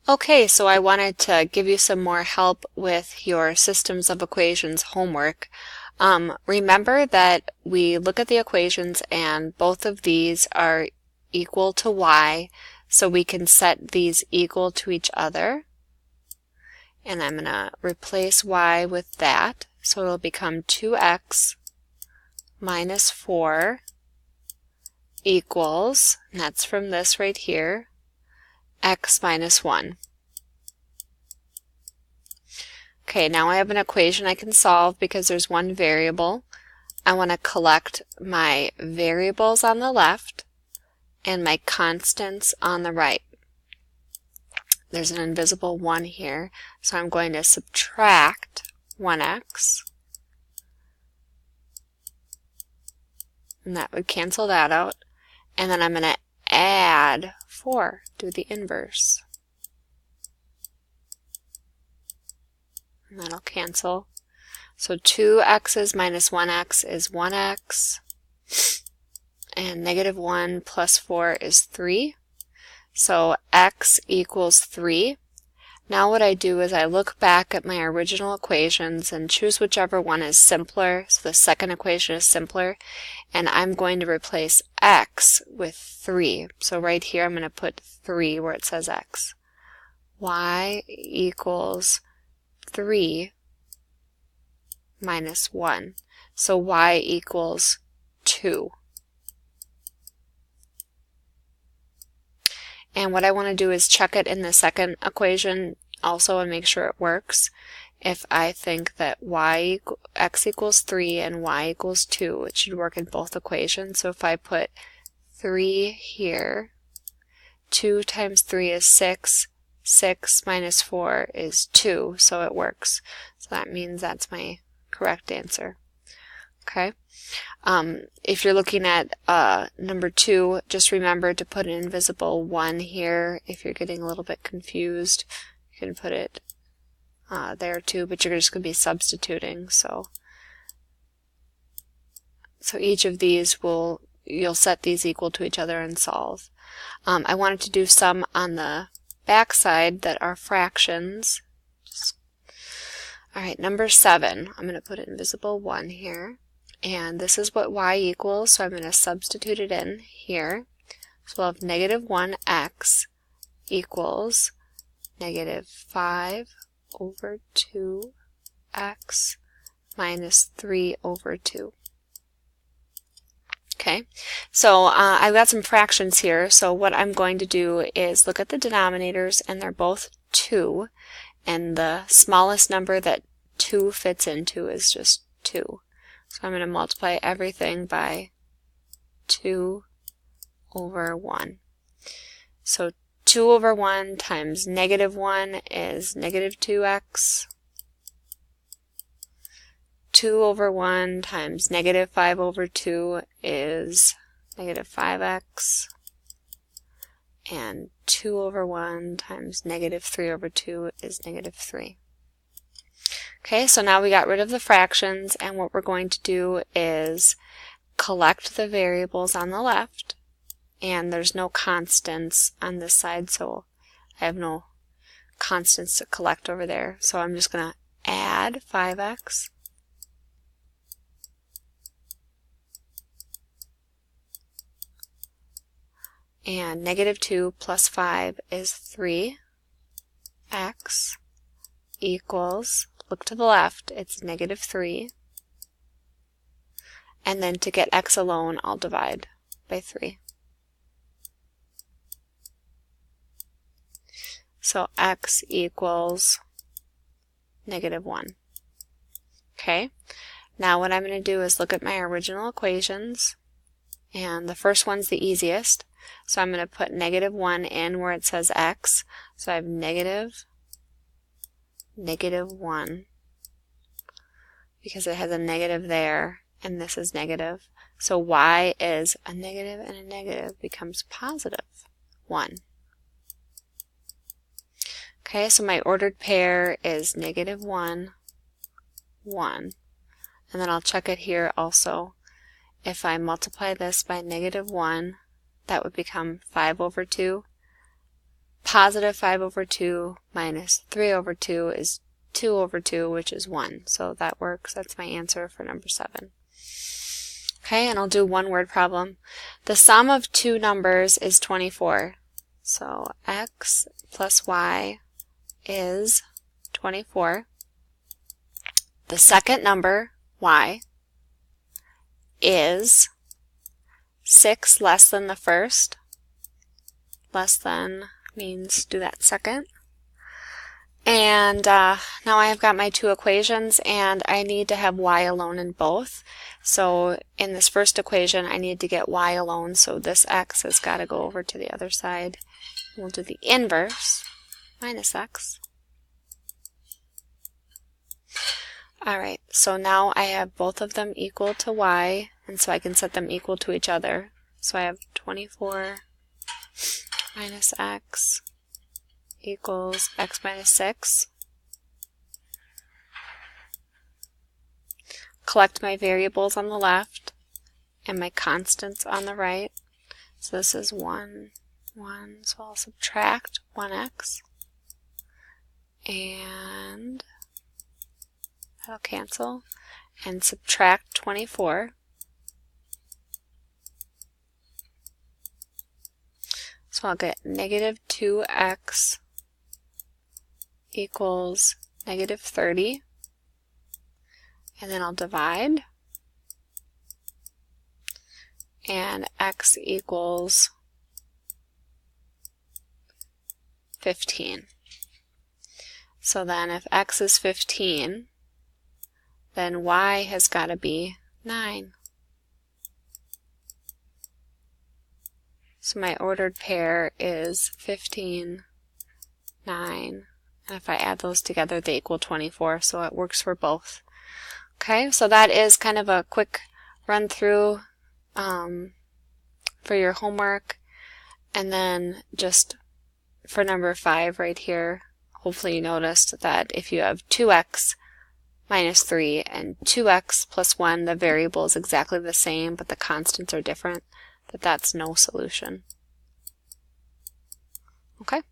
Okay, so I wanted to give you some more help with your systems of equations homework. Remember that we look at the equations and both of these are equal to y, so we can set these equal to each other. And I'm going to replace y with that, so it'll become 2x minus 4 equals, and that's from this right here, x minus 1. Okay, now I have an equation I can solve because there's one variable. I want to collect my variables on the left and my constants on the right. There's an invisible 1 here, so I'm going to subtract 1x, and that would cancel that out. And then I'm going to add 4, do the inverse. And that'll cancel. So 2x's minus 1x is 1x, and negative 1 plus 4 is 3. So x equals 3. Now what I do is I look back at my original equations and choose whichever one is simpler. So the second equation is simpler, and I'm going to replace x with 3. So right here I'm going to put 3 where it says x. Y equals 3 minus 1. So y equals 2. And what I want to do is check it in the second equation also and make sure it works. If I think that x equals 3 and y equals 2, it should work in both equations. So if I put 3 here, 2 times 3 is 6, 6 minus 4 is 2, so it works. So that means that's my correct answer. Okay. If you're looking at number 2, just remember to put an invisible 1 here. If you're getting a little bit confused, you can put it there too, but you're just going to be substituting. So each of these you'll set these equal to each other and solve. I wanted to do some on the back side that are fractions. Alright, number 7. I'm going to put an invisible 1 here. And this is what y equals, so I'm going to substitute it in here. So we'll have negative 1x equals negative 5 over 2x minus 3 over 2. Okay, so I've got some fractions here, so what I'm going to do is look at the denominators, and they're both 2, and the smallest number that 2 fits into is just 2. So I'm going to multiply everything by 2 over 1. So 2 over 1 times negative 1 is negative 2x. 2 over 1 times negative 5 over 2 is negative 5x. And 2 over 1 times negative 3 over 2 is negative 3. Okay, so now we got rid of the fractions, and what we're going to do is collect the variables on the left, and there's no constants on this side, so I have no constants to collect over there. So I'm just going to add 5x. And negative 2 plus 5 is 3x equals, look to the left, it's negative 3. And then to get x alone, I'll divide by 3. So x equals negative 1. Okay, now what I'm going to do is look at my original equations, and the first one's the easiest. So I'm going to put negative 1 in where it says x. So I have negative 1, because it has a negative there, and this is negative. So y is a negative and a negative becomes positive 1. Okay, so my ordered pair is negative 1, 1. And then I'll check it here also. If I multiply this by negative 1, that would become 5 over 2. positive 5 over 2 minus 3 over 2 is 2 over 2, which is 1. So that works. That's my answer for number 7. Okay, and I'll do one word problem. The sum of two numbers is 24. So x plus y is 24. The second number, y, is 6 less than the first. Less than means do that second. And now I have got my two equations, and I need to have y alone in both. So in this first equation, I need to get y alone, so this x has got to go over to the other side. We'll do the inverse, minus x. Alright, so now I have both of them equal to y, and so I can set them equal to each other. So I have 24 minus x equals x minus 6. Collect my variables on the left and my constants on the right. So this is 1, 1, so I'll subtract 1x, and that'll cancel, and subtract 24. So I'll get negative 2x equals negative 30. And then I'll divide. And x equals 15. So then if x is 15, then y has got to be 9. So my ordered pair is 15, 9, and if I add those together, they equal 24, so it works for both. Okay, so that is kind of a quick run through for your homework. And then just for number 5 right here, hopefully you noticed that if you have 2x minus 3 and 2x plus 1, the variable is exactly the same, but the constants are different, that's no solution. Okay?